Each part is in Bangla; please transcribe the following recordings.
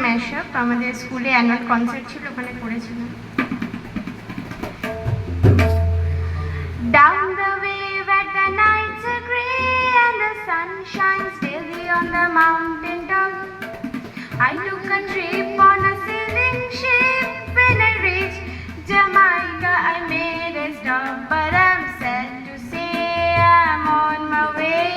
ম্যাশআপ আমাদের স্কুলে অ্যানুয়াল কনসার্ট ছিল, ওখানে করেছিলাম। Down the way where the nights are grey and the sun shines daily on the mountain top, I took a trip on a sailing ship. When I reached Jamaica, I made a stop, but I'm sad to say I'm on my way.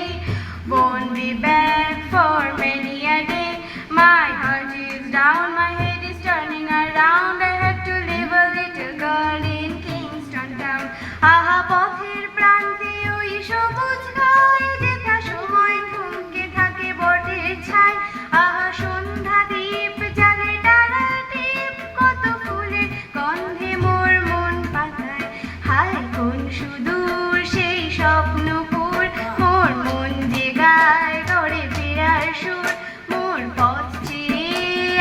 Won't be back for many a day. My heart is down, my head is turning around. I have to leave a little girl in Kingston town. আহা পথের প্রান্তে ওই সবুজ গায়ে যেথা সময় থমকে থাকে বটের ছায়। আহা সন্ধ্যা দ্বীপ জালে ডানা টিপ, কত ফুলের গন্ধে মোর মন পাতায়। হায় কোন সুদূর সেই স্বপ্নপুর, মোর মন যে গায় গড়ে ফেরার সুর। মোর পথ চিরে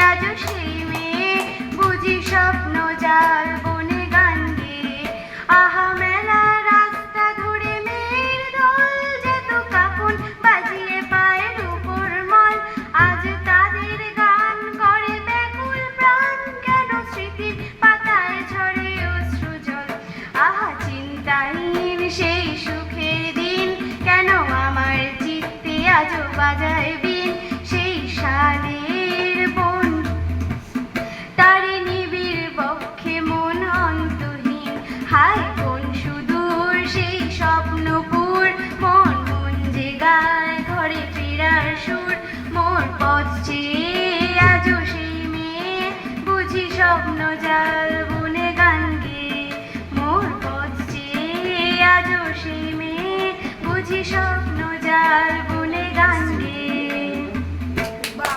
আজও সেই মেয়ে, বুঝি স্বপ্ন যার বনে গান গেয়ে। আহা মেলা রাস্তা ধরে মেয়ের দল, যেত কাপন বাজিয়ে পায়ের উপর মল। আজ তাদের গান করে ব্যাকুল প্রাণ, কেন স্মৃতির পাতায় ঝরে অশ্রু জল। আহা চিন্তাহীন সেই সুখের দিন, কেন আমার চিত্তে আজও বাজায় বিন। সেই সালের বন তারে নিবিড় বক্ষে মন অন্তহীন। হায় কোন সুদূর সেই স্বপ্নপুর, মোর মন যে গায় ঘরে ফেরার সুর। মোর পথ চেয়ে